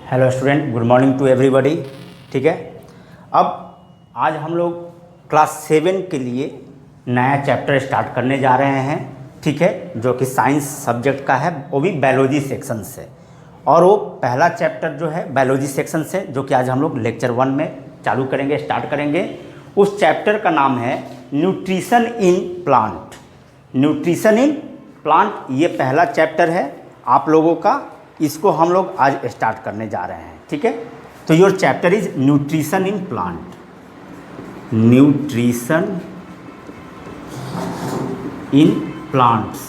Hello student, good morning to everybody. ठीक है, अब आज हम लोग क्लास 7 के लिए नया चैप्टर स्टार्ट करने जा रहे हैं। ठीक है, जो कि साइंस सब्जेक्ट का है, वो भी बायोलॉजी सेक्शन से। और वो पहला चैप्टर जो है बायोलॉजी सेक्शन से, जो कि आज हम लोग लेक्चर 1 में चालू करेंगे, स्टार्ट करेंगे। उस चैप्टर का नाम है nutrition in plant. Nutrition in plant ये पहला चैप्टर है आप लोगों का, इसको हम लोग आज स्टार्ट करने जा रहे हैं। ठीक है, तो your chapter is nutrition in plant. Nutrition in plants,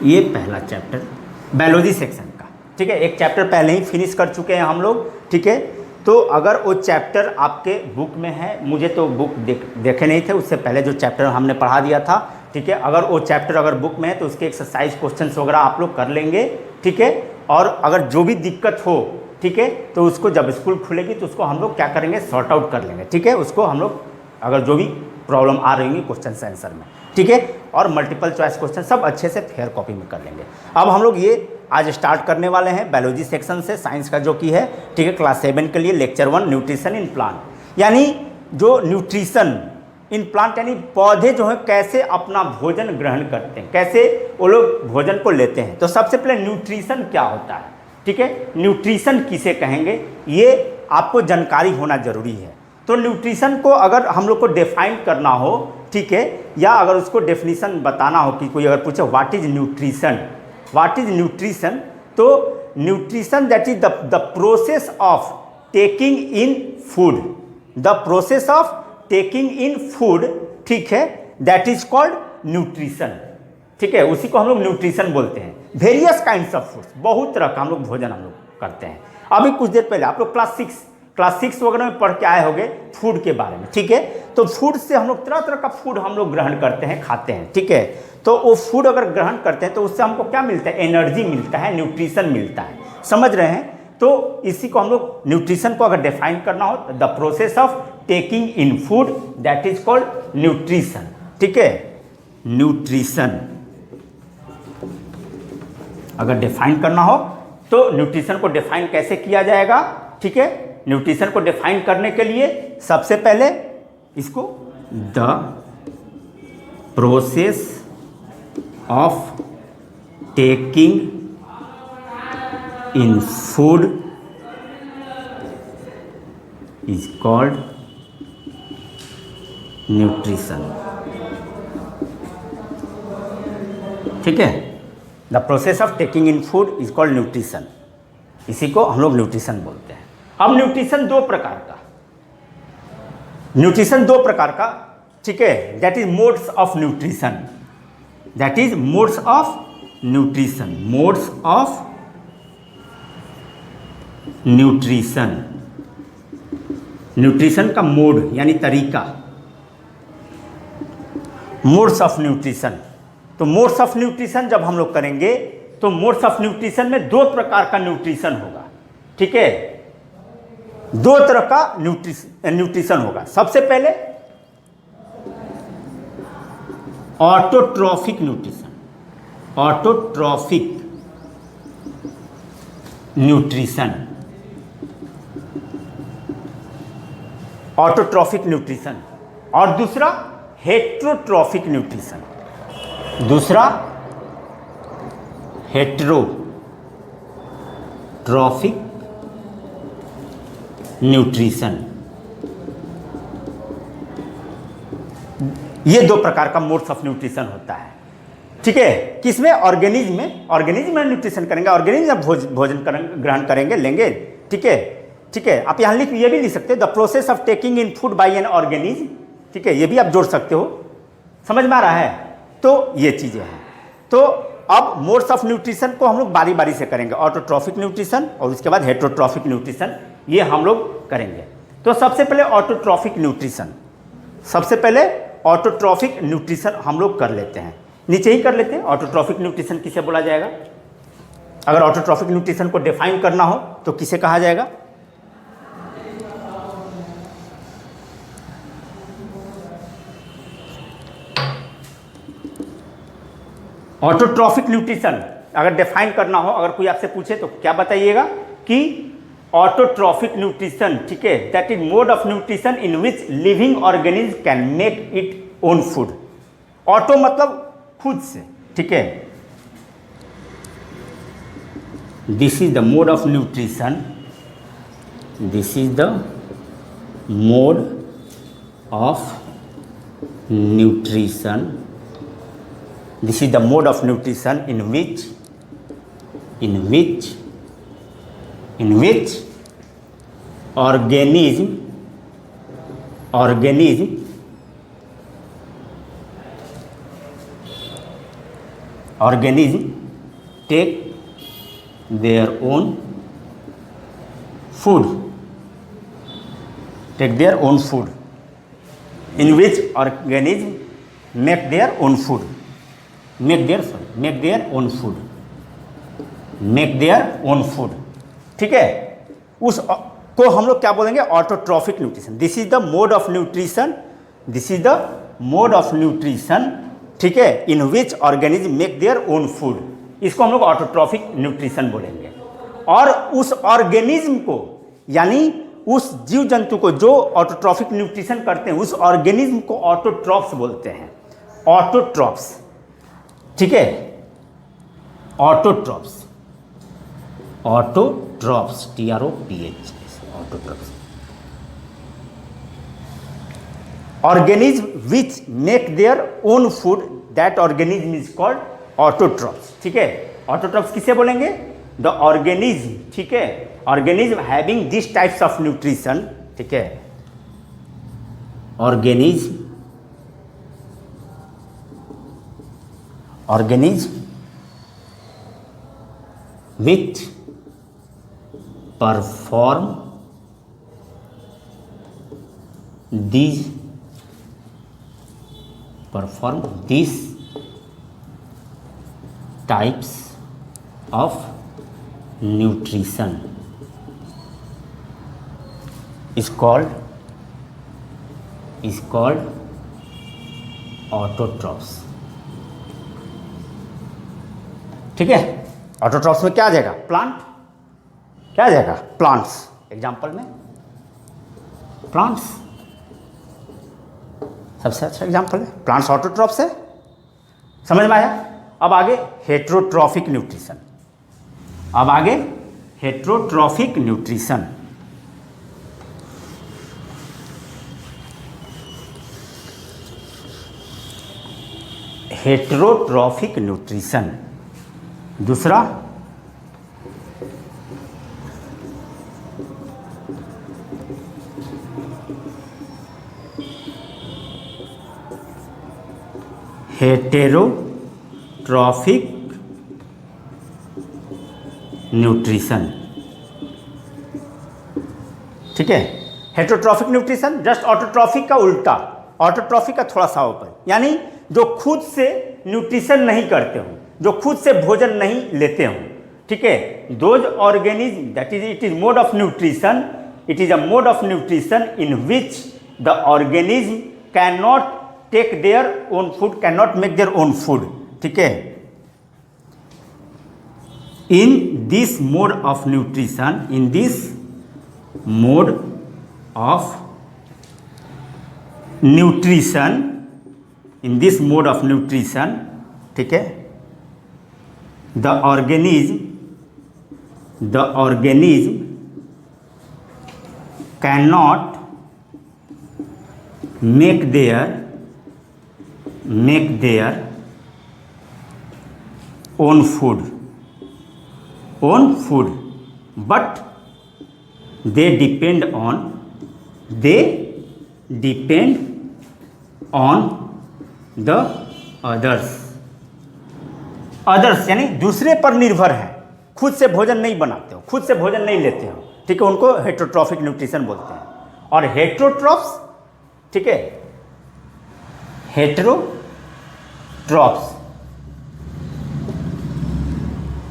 ये पहला चैप्टर बायोलॉजी सेक्शन का। ठीक है, एक चैप्टर पहले ही फिनिश कर चुके हैं हम लोग। ठीक है, तो अगर वो चैप्टर आपके बुक में है, मुझे तो बुक देखे नहीं थे, उससे पहले जो चैप्टर हमने पढ़ा दिया था। ठीक है, अगर वो चैप्टर अगर बुक में है तो उसके एक्सरसाइज क्वेश्चंस वगैरह आप लोग कर लेंगे। ठीक है, और अगर जो भी दिक्कत हो, ठीक है, तो उसको जब स्कूल खुलेगी तो उसको हम लोग क्या करेंगे, सॉर्ट आउट कर लेंगे। ठीक है, उसको हम लोग अगर जो भी प्रॉब्लम आ रही होंगी क्वेश्चन आंसर में, ठीक है, और मल्टीपल चॉइस क्वेश्चन सब अच्छे से फेयर कॉपी में कर लेंगे। अब हम लोग ये आज स्टार्ट करने वाले हैं बायोलॉजी सेक्शन से, साइंस का जो कि है। ठीक है, क्लास 7 के लिए लेक्चर 1 न्यूट्रिशन इन प्लांट, यानी जो न्यूट्रिशन इन प्लांट यानी पौधे जो हैं कैसे अपना भोजन ग्रहण करते हैं, कैसे वो लोग भोजन को लेते हैं। तो सबसे पहले न्यूट्रिशन क्या होता है, ठीक है, न्यूट्रिशन किसे कहेंगे, ये आपको जानकारी होना जरूरी है। तो न्यूट्रिशन को अगर हम लोग को डिफाइन करना हो, ठीक है, या अगर उसको डेफिनेशन बताना हो कि कोई अगर पूछे what is nutrition, what is nutrition, तो nutrition that is the process of taking in food, the process of taking in food, ठीक है, दैट इज कॉल्ड न्यूट्रिशन। ठीक है, उसी को हम लोग न्यूट्रिशन बोलते हैं। वेरियस काइंड्स ऑफ फूड्स, बहुत तरह का हम लोग भोजन हम लोग करते हैं। अभी कुछ देर पहले आप लोग क्लास 6 वगैरह में पढ़ के आए होंगे फूड के बारे में। ठीक है, तो फूड से हम लोग तरह तरह का फूड हम लोग ग्रहण करते हैं, खाते हैं। ठीक है, तो वो फूड अगर ग्रहण करते हैं तो उससे हमको क्या मिलता है, एनर्जी मिलता है, न्यूट्रिशन मिलता है। समझ रहे हैं, तो इसी को हम लोग न्यूट्रिशन को अगर डिफाइन करना हो, the process of taking in food that is called nutrition. ठीक है, न्यूट्रिशन अगर डिफाइन करना हो तो न्यूट्रिशन को डिफाइन कैसे किया जाएगा। ठीक है, न्यूट्रिशन को डिफाइन करने के लिए सबसे पहले इसको the process of taking in food is called nutrition. ठीक है, the process of taking in food is called nutrition, इसी को हम लोग न्यूट्रिशन बोलते हैं। अब न्यूट्रिशन दो प्रकार का, ठीक है, that is modes of nutrition, that is modes of nutrition, modes of nutrition. Nutrition का मोड यानी तरीका, मोड्स ऑफ न्यूट्रिशन। तो मोड्स ऑफ न्यूट्रिशन जब हम लोग करेंगे तो मोड्स ऑफ न्यूट्रिशन में दो प्रकार का न्यूट्रिशन होगा। ठीक है, दो तरह का न्यूट्रिशन होगा। सबसे पहले autotrophic nutrition, autotrophic nutrition, autotrophic nutrition, और दूसरा हेट्रोट्रॉफिक न्यूट्रिशन, दूसरा हेट्रोट्रॉफिक न्यूट्रिशन। ये दो प्रकार का मोड्स ऑफ न्यूट्रिशन होता है। ठीक है, किसमें, ऑर्गेनिज्म में, ऑर्गेनिज्म में न्यूट्रिशन करेंगे, ऑर्गेनिज्म भोजन ग्रहण करेंगे, लेंगे। ठीक है, ठीक है, आप यहाँ ये भी लिख सकते हो, the process of taking in food by an organism. ठीक है, ये भी आप जोड़ सकते हो। समझ में आ रहा है, तो ये चीजें हैं। तो अब मोड्स ऑफ न्यूट्रिशन को हम लोग बारी बारी से करेंगे, ऑटोट्रॉफिक न्यूट्रिशन और उसके बाद हेट्रोट्रॉफिक न्यूट्रिशन, ये हम लोग करेंगे। तो सबसे पहले ऑटोट्रॉफिक न्यूट्रिशन, सबसे पहले ऑटोट्रॉफिक न्यूट्रिशन हम लोग कर लेते हैं, नीचे ही कर लेते हैं। ऑटोट्रॉफिक न्यूट्रिशन किसे बोला जाएगा, अगर ऑटोट्रॉफिक न्यूट्रिशन को डिफाइन करना हो तो किसे कहा जाएगा, ऑटोट्रॉफिक न्यूट्रिशन अगर डिफाइन करना हो, अगर कोई आपसे पूछे तो क्या बताइएगा कि ऑटोट्रॉफिक न्यूट्रिशन, ठीक है, that is mode of nutrition in which living organism can make it own food. Auto मतलब खुद से, ठीक है। This is the mode of nutrition, this is the mode of nutrition, this is the mode of nutrition in which organism take their own food, in which organism make their own food, make their own food, ठीक है। उस को हम लोग क्या बोलेंगे, autotrophic nutrition. This is the mode of nutrition, ठीक है, in which organism make their own food, इसको हम लोग ऑटोट्रॉफिक न्यूट्रिशन बोलेंगे। और उस ऑर्गेनिज्म को, यानी उस जीव जंतु को जो ऑटोट्रॉफिक न्यूट्रिशन करते हैं, उस ऑर्गेनिज्म को ऑटोट्रॉप्स बोलते हैं, ऑटोट्रॉप्स, ठीक है, autotrophs, TROPH, autotrophs. Organism which make their own food, that organism is called autotrophs, ठीक है। ऑटोट्रॉप्स किसे बोलेंगे, द ऑर्गेनिज्म, ठीक है, organism having this types of nutrition, ठीक है, organism which perform these types of nutrition is called autotrophs, ठीक है। ऑटोट्रॉप्स में क्या आ जाएगा, प्लांट, क्या आ जाएगा, प्लांट्स। एग्जाम्पल में प्लांट्स सबसे अच्छा एग्जाम्पल है, प्लांट्स ऑटोट्रॉप्स है, समझ में आया। अब आगे heterotrophic nutrition, heterotrophic nutrition. Heterotrophic nutrition दूसरा हेटेरोट्रॉफिक न्यूट्रिशन, ठीक है। हेटेरोट्रॉफिक न्यूट्रिशन जस्ट ऑटोट्रॉफिक का उल्टा, ऑटोट्रॉफिक का थोड़ा सा ऊपर, यानी जो खुद से न्यूट्रिशन नहीं करते हो, जो खुद से भोजन नहीं लेते हो, ठीक है। Those organism, that is it is mode of nutrition, it is a mode of nutrition in which the organism can not take their own food, can not make their own food, ठीक है। In this mode of nutrition, in this mode of nutrition, in this mode of nutrition, ठीक है, the organism cannot make their own food, but they depend on the others, यानी दूसरे पर निर्भर है, खुद से भोजन नहीं बनाते हो, खुद से भोजन नहीं लेते हो, ठीक है, उनको हेट्रोट्रॉफिक न्यूट्रिशन बोलते हैं। और हेट्रोट्रॉप्स, ठीक है, हेट्रोट्रॉप्स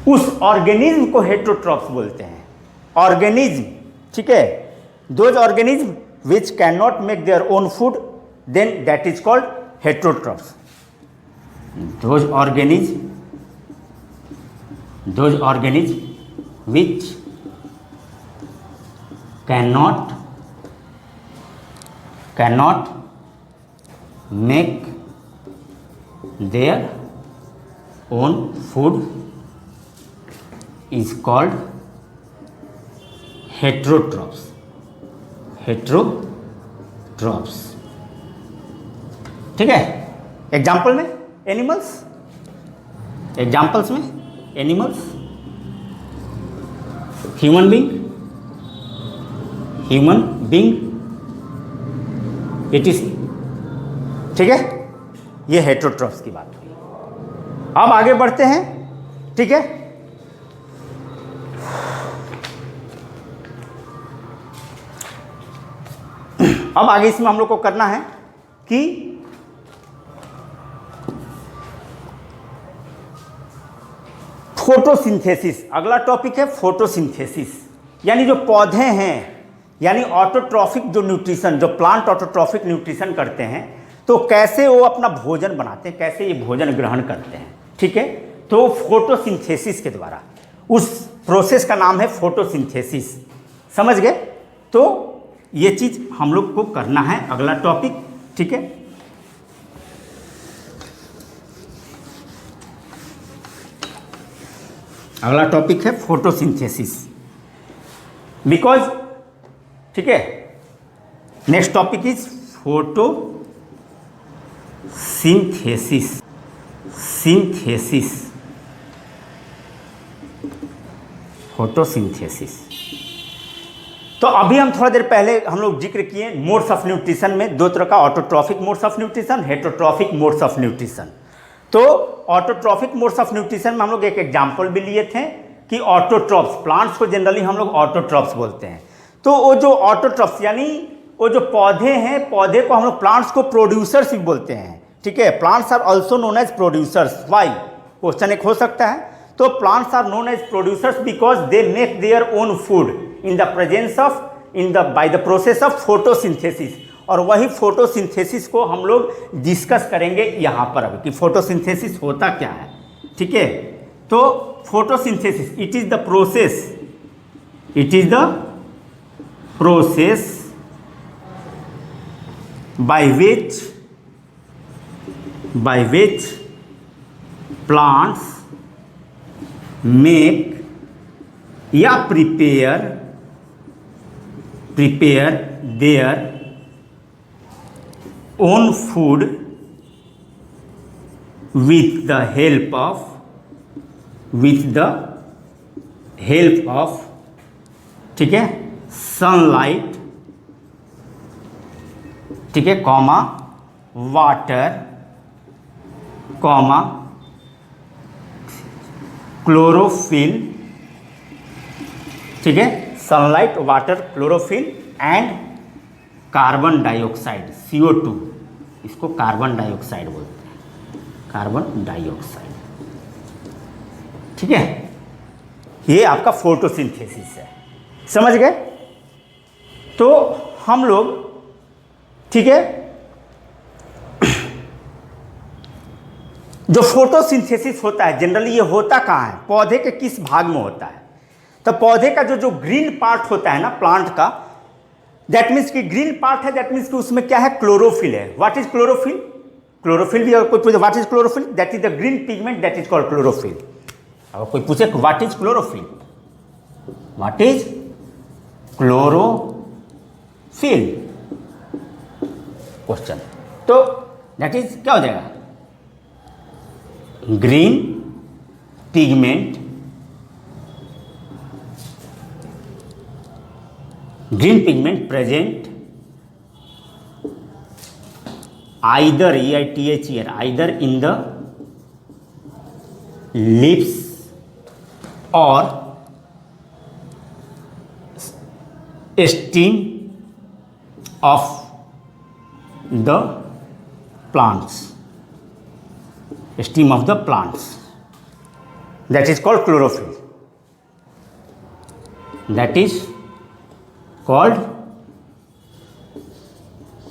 उस ऑर्गेनिज्म को हेट्रोट्रॉप्स बोलते हैं, ऑर्गेनिज्म, ठीक है। Those organism which can not make their own food, then that is called heterotrophs. Those organism those organisms which cannot make their own food is called heterotrophs. ठीक है। Example में animals, human being etc। ठीक है, ये heterotrophs की बात हुई। अब आगे बढ़ते हैं। ठीक है, अब आगे इसमें हम लोग को करना है कि फोटोसिंथेसिस। अगला टॉपिक है फोटोसिंथेसिस, यानी जो पौधे हैं, यानी ऑटोट्रॉफिक जो न्यूट्रिशन, जो प्लांट ऑटोट्रॉफिक न्यूट्रिशन करते हैं, तो कैसे वो अपना भोजन बनाते हैं, कैसे ये भोजन ग्रहण करते हैं। ठीक है, तो फोटोसिंथेसिस के द्वारा, उस प्रोसेस का नाम है फोटोसिंथेसिस। समझ गए? तो ये चीज़ हम लोग को करना है, अगला टॉपिक। ठीक है, अगला टॉपिक है फोटोसिंथेसिस, बिकॉज, ठीक है, next topic is photosynthesis. Photosynthesis. तो अभी हम थोड़ा देर पहले हम लोग जिक्र किए मोड्स ऑफ न्यूट्रिशन में, दो तरह का, autotrophic modes of nutrition, heterotrophic modes of nutrition. तो ऑटोट्रॉफिक मोड्स ऑफ न्यूट्रिशन में हम लोग एक एग्जाम्पल भी लिए थे कि ऑटोट्रॉप्स, प्लांट्स को जनरली हम लोग ऑटोट्रॉप्स बोलते हैं। तो वो जो ऑटोट्रॉप्स यानी वो जो पौधे हैं, पौधे को हम लोग प्लांट्स को प्रोड्यूसर्स भी बोलते हैं। ठीक है, plants are also known as producers. Why? Question एक हो सकता है। तो plants are known as producers because they make their own food in the presence of, by the process of photosynthesis. और वही फोटोसिंथेसिस को हम लोग डिस्कस करेंगे यहाँ पर अभी कि फोटोसिंथेसिस होता क्या है। ठीक है, तो photosynthesis, it is the process by which plants make या prepare their own food with the help of ठीक है सनलाइट, ठीक है, कॉमा वाटर, कॉमा क्लोरोफिल। ठीक है, sunlight, water, chlorophyll and carbon dioxide, CO2। इसको कार्बन डाइऑक्साइड बोलते हैं, कार्बन डाइऑक्साइड। ठीक है, ये आपका फोटोसिंथेसिस है। समझ गए? तो हम लोग, ठीक है, जो फोटोसिंथेसिस होता है जनरली ये होता कहाँ है, पौधे के किस भाग में होता है? तो पौधे का जो ग्रीन पार्ट होता है ना प्लांट का, दैट मीन्स कि ग्रीन पार्ट है, दैट मीन्स कि उसमें क्या है, क्लोरोफिल है। What is chlorophyll? क्लोरोफिल भी अगर कोई पूछे what is chlorophyll, that is the green pigment that is called chlorophyll. अगर कोई पूछे what is chlorophyll, what is chlorophyll question, तो दैट इज क्या हो जाएगा, green pigment, present either EITHER either in the leaves और stem of the plants, steam of the plants, that is called chlorophyll, that is called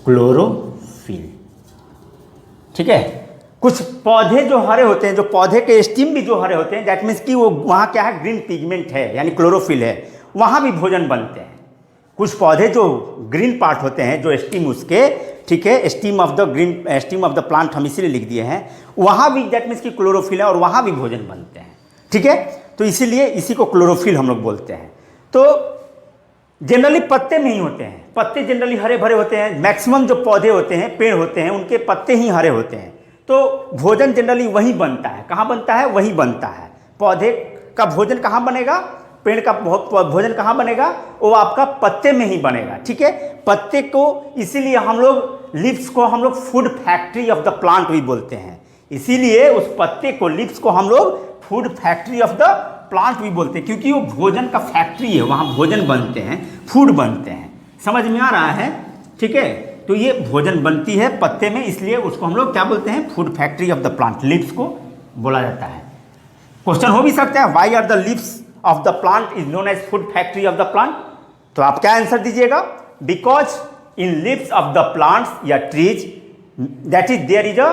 chlorophyll। ठीक है, कुछ पौधे जो हरे होते हैं, जो पौधे के स्टीम भी जो हरे होते हैं, दैट मीन्स कि वो वहाँ क्या है, ग्रीन पिगमेंट है यानी क्लोरोफिल है, वहाँ भी भोजन बनते हैं। कुछ पौधे जो ग्रीन पार्ट होते हैं, जो स्टीम उसके, ठीक है, स्टीम ऑफ द प्लांट हम इसीलिए लिख दिए हैं, वहाँ भी दैट मीन्स कि क्लोरोफिल है और वहाँ भी भोजन बनते हैं, ठीक है। तो इसीलिए इसी को क्लोरोफिल हम लोग बोलते हैं। तो जनरली पत्ते में ही होते हैं, पत्ते जनरली हरे भरे होते हैं, मैक्सिमम जो पौधे होते हैं, पेड़ होते हैं, उनके पत्ते ही हरे होते हैं। तो भोजन जनरली वहीं बनता है, कहाँ बनता है, वहीं बनता है। पौधे का भोजन कहाँ बनेगा, पेड़ का भोजन कहाँ बनेगा, वो आपका पत्ते में ही बनेगा, ठीक है। पत्ते को इसीलिए हम लोग लीव्स को हम लोग food factory of the plant भी बोलते हैं, इसीलिए उस पत्ते को, लीव्स को हम लोग food factory of the plant भी बोलते हैं, क्योंकि वो भोजन का फैक्ट्री है, वहाँ भोजन बनते हैं, फूड बनते हैं। समझ में आ रहा है, ठीक है। तो ये भोजन बनती है पत्ते में, इसलिए उसको हम लोग क्या बोलते हैं, food factory of the plant, leaves को बोला जाता है। क्वेश्चन हो भी सकता है, why are the leaves of the plant is known as food factory of the plant. तो आप क्या आंसर दीजिएगा, because in leaves of the plants या trees that is there is a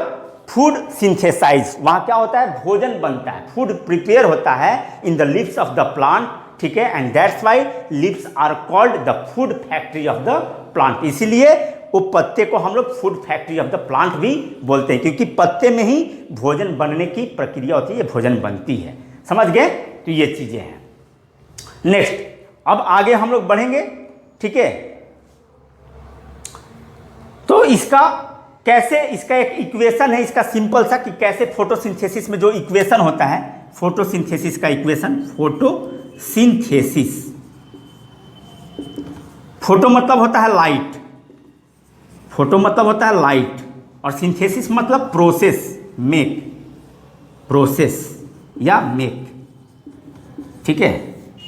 food synthesize, वहाँ क्या होता है, भोजन बनता है, फूड प्रिपेयर होता है in the leaves of the plant, ठीक है। And that's why leaves are called the food factory of the plant, इसीलिए वो पत्ते को हम लोग food factory of the plant भी बोलते हैं, क्योंकि पत्ते में ही भोजन बनने की प्रक्रिया होती है, भोजन बनती है। समझ गए, तो ये चीजें हैं। नेक्स्ट, अब आगे हम लोग बढ़ेंगे, ठीक है। तो इसका कैसे, इसका एक इक्वेशन है, इसका सिंपल सा, कि कैसे फोटोसिंथेसिस में जो इक्वेशन होता है, फोटोसिंथेसिस का इक्वेशन, फोटोसिंथेसिस, फोटो मतलब होता है लाइट, फोटो मतलब होता है लाइट, और सिंथेसिस मतलब प्रोसेस, मेक, प्रोसेस या मेक, ठीक है,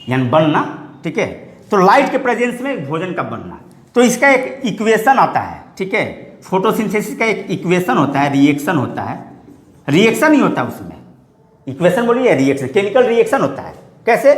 यानी बनना, ठीक है। तो लाइट के प्रेजेंस में भोजन का बनना, तो इसका एक इक्वेशन आता है, ठीक है। फोटोसिंथेसिस का एक इक्वेशन होता है, रिएक्शन होता है, रिएक्शन ही होता है उसमें, इक्वेशन बोलिए, रिएक्शन, केमिकल रिएक्शन होता है। कैसे,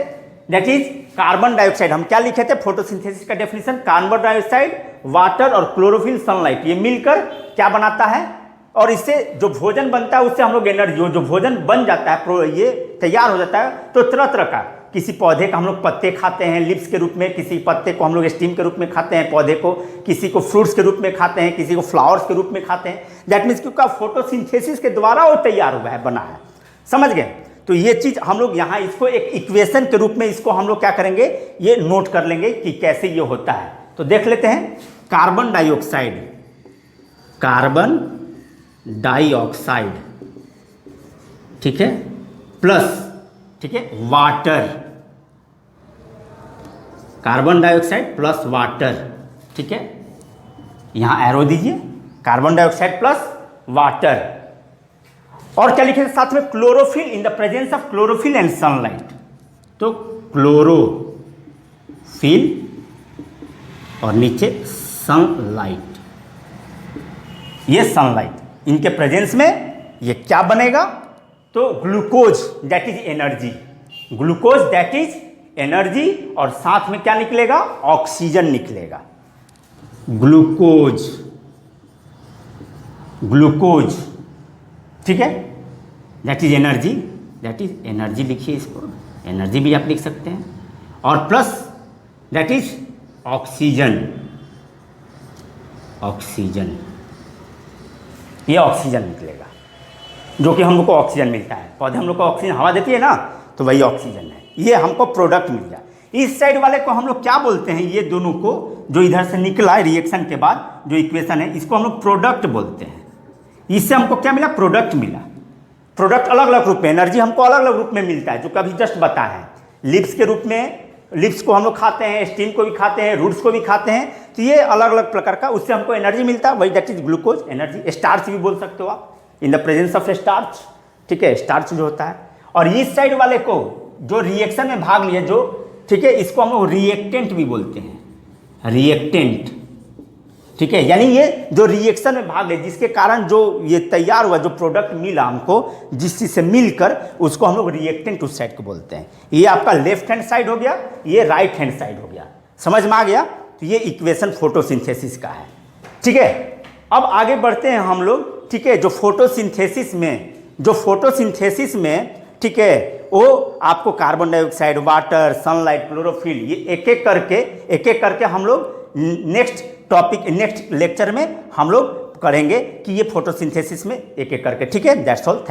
दैट इज कार्बन डाइऑक्साइड, हम क्या लिखे थे फोटोसिंथेसिस का डेफिनेशन, कार्बन डाइऑक्साइड, वाटर और क्लोरोफिल, सनलाइट, ये मिलकर क्या बनाता है, और इससे जो भोजन बनता है उससे हम लोग एनर्जी, जो भोजन बन जाता है, ये तैयार हो जाता है। तो तरह तरह का, किसी पौधे का हम लोग पत्ते खाते हैं लिव्स के रूप में, किसी पत्ते को हम लोग स्टीम के रूप में खाते हैं पौधे को, किसी को फ्रूट्स के रूप में खाते हैं, किसी को फ्लावर्स के रूप में खाते हैं। दैट मीन्स क्योंकि फोटोसिंथेसिस के द्वारा वो तैयार हुआ है, बना है। समझ गए, तो ये चीज हम लोग यहाँ इसको एक इक्वेशन के रूप में इसको हम लोग क्या करेंगे, ये नोट कर लेंगे कि कैसे ये होता है। तो देख लेते हैं, कार्बन डाइऑक्साइड, कार्बन डाइऑक्साइड, ठीक है, प्लस, ठीक है, water, carbon dioxide plus water, ठीक है, यहां एरो दीजिए, कार्बन डाइऑक्साइड प्लस वाटर, और क्या लिखे साथ में, chlorophyll, in the presence of chlorophyll and sunlight. तो क्लोरोफिल और नीचे सनलाइट, ये सनलाइट, इनके प्रेजेंस में ये क्या बनेगा, तो glucose that is energy, glucose that is energy, और साथ में क्या निकलेगा, ऑक्सीजन निकलेगा, ग्लूकोज, ग्लूकोज, ठीक है, that is energy, that is energy लिखिए इसको, एनर्जी भी आप लिख सकते हैं, और plus that is oxygen, oxygen, ये ऑक्सीजन निकलेगा, जो कि हम लोग को ऑक्सीजन मिलता है, पौधे हम लोग को ऑक्सीजन हवा देती है ना, तो वही ऑक्सीजन है, ये हमको प्रोडक्ट मिल गया। इस साइड वाले को हम लोग क्या बोलते हैं, ये दोनों को जो इधर से निकला है रिएक्शन के बाद जो इक्वेशन है, इसको हम लोग प्रोडक्ट बोलते हैं। इससे हमको क्या मिला, प्रोडक्ट मिला। प्रोडक्ट अलग अलग रूप में, एनर्जी हमको अलग अलग रूप में मिलता है, जो कभी जस्ट बता है, लिव्स के रूप में, लिव्स को हम लोग खाते हैं, स्टीम को भी खाते हैं, रूट्स को भी खाते हैं, तो ये अलग अलग प्रकार का, उससे हमको एनर्जी मिलता है, वही that is glucose, energy. Starch भी बोल सकते हो आप, इन द प्रेजेंस ऑफ स्टार्च, ठीक है, स्टार्च जो होता है। और इस साइड वाले को जो रिएक्शन में भाग लिए, जो, ठीक है, इसको हम लोग रिएक्टेंट भी बोलते हैं, रिएक्टेंट, ठीक है, यानी ये जो रिएक्शन में भाग ले, जिसके कारण जो ये तैयार हुआ, जो प्रोडक्ट मिला हमको, जिस चीज से मिलकर, उसको हम लोग रिएक्टेंट उस साइड को बोलते हैं। ये आपका लेफ्ट हैंड साइड हो गया, ये राइट हैंड साइड हो गया। समझ में आ गया, तो ये इक्वेशन फोटोसिंथेसिस का है, ठीक है। अब आगे बढ़ते हैं हम लोग, ठीक है। जो फोटोसिंथेसिस में ठीक है, वो आपको carbon dioxide, water, sunlight, chlorophyll, ये एक एक करके हम लोग नेक्स्ट लेक्चर में हम लोग करेंगे कि ये फोटोसिंथेसिस में एक एक करके, ठीक है। That's all.